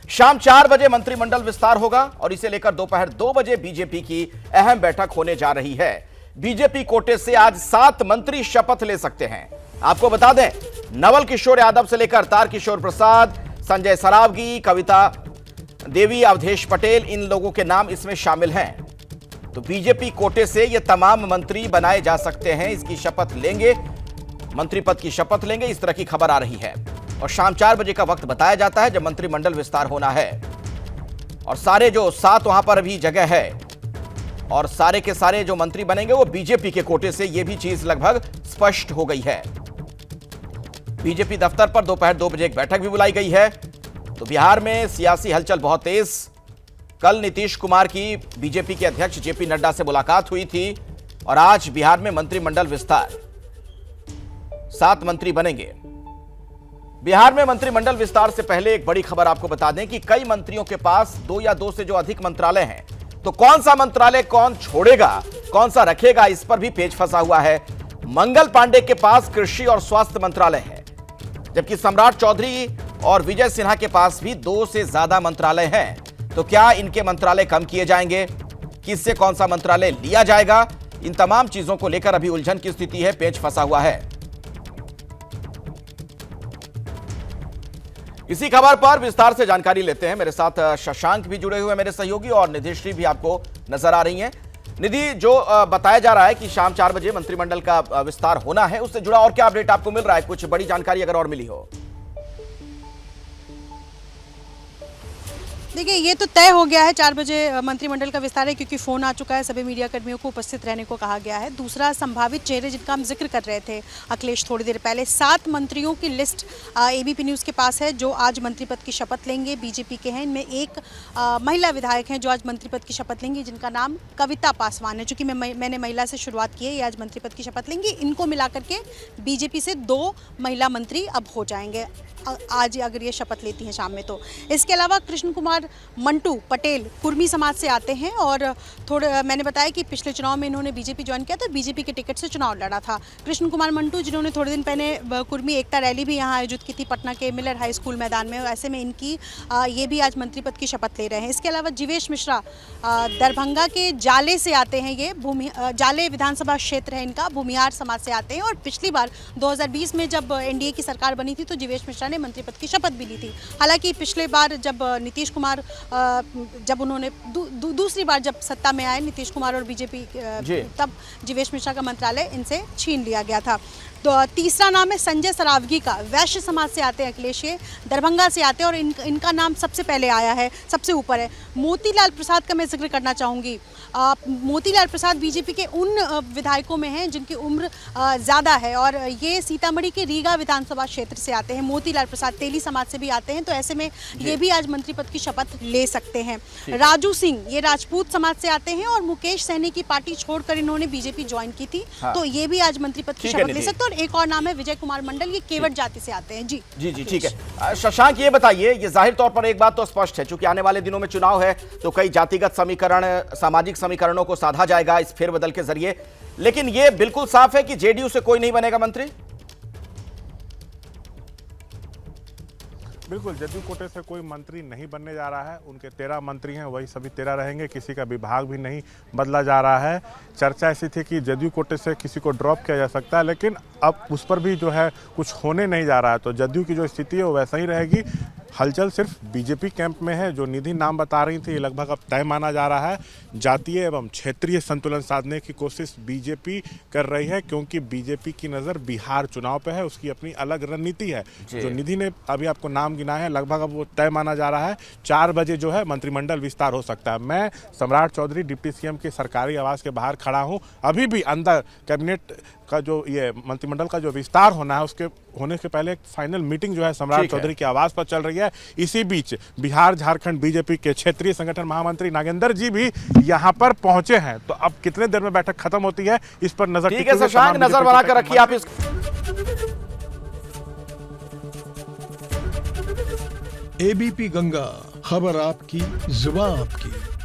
शाम 4 बजे मंत्रिमंडल विस्तार होगा और इसे लेकर दोपहर 2 बजे बीजेपी की अहम बैठक होने जा रही है। बीजेपी कोटे से आज 7 मंत्री शपथ ले सकते हैं। आपको बता दें, नवल किशोर यादव से लेकर तारकिशोर प्रसाद, संजय सरावगी, कविता देवी, अवधेश पटेल, इन लोगों के नाम इसमें शामिल हैं। तो बीजेपी कोटे से ये तमाम मंत्री बनाए जा सकते हैं, इसकी शपथ लेंगे, मंत्री पद की शपथ लेंगे, इस तरह की खबर आ रही है। और शाम 4 बजे का वक्त बताया जाता है जब मंत्रिमंडल विस्तार होना है। और सारे जो 7 वहां पर अभी जगह है और सारे के सारे जो मंत्री बनेंगे वो बीजेपी के कोटे से, ये भी चीज लगभग स्पष्ट हो गई है। बीजेपी दफ्तर पर दोपहर 2 बजे एक बैठक भी बुलाई गई है। तो बिहार में सियासी हलचल बहुत तेज। कल नीतीश कुमार की बीजेपी के अध्यक्ष जेपी नड्डा से मुलाकात हुई थी और आज बिहार में मंत्रिमंडल विस्तार, 7 मंत्री बनेंगे। बिहार में मंत्रिमंडल विस्तार से पहले एक बड़ी खबर आपको बता दें कि कई मंत्रियों के पास 2 या 2 से जो अधिक मंत्रालय हैं, तो कौन सा मंत्रालय कौन छोड़ेगा, कौन सा रखेगा, इस पर भी पेच फंसा हुआ है। मंगल पांडे के पास कृषि और स्वास्थ्य मंत्रालय है, जबकि सम्राट चौधरी और विजय सिन्हा के पास भी 2 से ज्यादा मंत्रालय हैं। तो क्या इनके मंत्रालय कम किए जाएंगे, किससे कौन सा मंत्रालय लिया जाएगा, इन तमाम चीजों को लेकर अभी उलझन की स्थिति है, पेच फंसा हुआ है। इसी खबर पर विस्तार से जानकारी लेते हैं। मेरे साथ शशांक भी जुड़े हुए हैं, मेरे सहयोगी, और निधिश्री भी आपको नजर आ रही हैं। निधि, जो बताया जा रहा है कि शाम 4 बजे मंत्रिमंडल का विस्तार होना है, उससे जुड़ा और क्या अपडेट आपको मिल रहा है? कुछ बड़ी जानकारी अगर और मिली हो। देखिए, ये तो तय हो गया है 4 बजे मंत्रिमंडल का विस्तार है, क्योंकि फोन आ चुका है, सभी मीडिया कर्मियों को उपस्थित रहने को कहा गया है। दूसरा, संभावित चेहरे जिनका हम जिक्र कर रहे थे अखिलेश थोड़ी देर पहले, 7 मंत्रियों की लिस्ट एबीपी न्यूज़ के पास है जो आज मंत्री पद की शपथ लेंगे। बीजेपी के हैं, इनमें एक महिला विधायक हैं जो आज मंत्री पद की शपथ लेंगी, जिनका नाम कविता पासवान है। चूंकि मैंने महिला से शुरुआत की है, ये आज मंत्री पद की शपथ लेंगी। इनको मिलाकर के बीजेपी से 2 महिला मंत्री अब हो जाएंगे आज, अगर ये शपथ लेती हैं शाम में तो। इसके अलावा कृष्ण कुमार मंटू पटेल कुर्मी समाज से आते हैं और मैंने बताया कि पिछले चुनाव में इन्होंने बीजेपी ज्वाइन किया था, बीजेपी के टिकट से चुनाव लड़ा था। कृष्ण कुमार मंटू, जिन्होंने थोड़े दिन पहले कुर्मी एकता रैली भी यहाँ आयोजित की थी पटना के मिलर हाई स्कूल मैदान में, ऐसे में इनकी ये भी आज मंत्री पद की शपथ ले रहे हैं। इसके अलावा जीवेश मिश्रा दरभंगा के जाले से आते हैं, ये जाले विधानसभा क्षेत्र है इनका, भूमिहार समाज से आते हैं। और पिछली बार 2020 में जब एनडीए की सरकार बनी थी तो जीवेश मिश्रा ने मंत्री पद की शपथ भी ली थी। हालांकि पिछले बार जब नीतीश कुमार जब उन्होंने दूसरी बार जब सत्ता में आए नीतीश कुमार और बीजेपी, तब जीवेश मिश्रा का मंत्रालय इनसे छीन लिया गया था। तो तीसरा नाम है संजय सरावगी का, वैश्य समाज से आते हैं अखिलेश, ये दरभंगा से आते हैं और इनका नाम सबसे पहले आया है, सबसे ऊपर है। मोतीलाल प्रसाद का मैं जिक्र करना चाहूँगी। मोतीलाल प्रसाद बीजेपी के उन विधायकों में हैं जिनकी उम्र ज़्यादा है और ये सीतामढ़ी के रीगा विधानसभा क्षेत्र से आते हैं। मोतीलाल प्रसाद तेली समाज से भी आते हैं, तो ऐसे में ये भी आज मंत्री पद की शपथ ले सकते हैं। राजू सिंह, ये राजपूत समाज से आते हैं और मुकेश सहनी की पार्टी छोड़कर इन्होंने बीजेपी ज्वाइन की थी, तो ये भी आज मंत्री पद की शपथ ले सकते हैं। और एक और नाम है विजय कुमार मंडल, ये केवट जाति से आते हैं। जी जी जी, ठीक है। शशांक, ये बताइए, ये जाहिर तौर पर एक बात तो स्पष्ट है, चूंकि आने वाले दिनों में चुनाव है तो कई जातिगत समीकरण, सामाजिक समीकरणों को साधा जाएगा इस फेरबदल के जरिए, लेकिन ये बिल्कुल साफ है कि जेडीयू से कोई नहीं बनेगा मंत्री। बिल्कुल, जदयू कोटे से कोई मंत्री नहीं बनने जा रहा है। उनके 13 मंत्री हैं, वही सभी 13 रहेंगे, किसी का विभाग भी नहीं बदला जा रहा है। चर्चा ऐसी थी कि जदयू कोटे से किसी को ड्रॉप किया जा सकता है, लेकिन अब उस पर भी जो है कुछ होने नहीं जा रहा है। तो जदयू की जो स्थिति है वो वैसा ही रहेगी। हलचल सिर्फ बीजेपी कैंप में है। जो निधि नाम बता रही थी, लगभग अब तय माना जा रहा है। जातीय एवं क्षेत्रीय संतुलन साधने की कोशिश बीजेपी कर रही है, क्योंकि बीजेपी की नज़र बिहार चुनाव पे है, उसकी अपनी अलग रणनीति है। जो निधि ने अभी आपको नाम गिनाया है, लगभग अब वो तय माना जा रहा है। 4 बजे जो है मंत्रिमंडल विस्तार हो सकता है। मैं सम्राट चौधरी डिप्टी सीएम के सरकारी आवास के बाहर खड़ा हूँ। अभी भी अंदर कैबिनेट का जो ये मंत्रिमंडल का जो विस्तार होना है, उसके होने से पहले एक फाइनल मीटिंग जो है सम्राट चौधरी के आवास पर चल रही है। इसी बीच बिहार झारखंड बीजेपी के क्षेत्रीय संगठन महामंत्री नागेंद्र जी भी यहाँ पर पहुंचे हैं। तो अब कितने देर में बैठक खत्म होती है, इस पर नजर, ठीक है शशांक, नजर बनाकर रखिए आप इस। एबीपी गंगा, खबर आपकी, जुबान आपकी।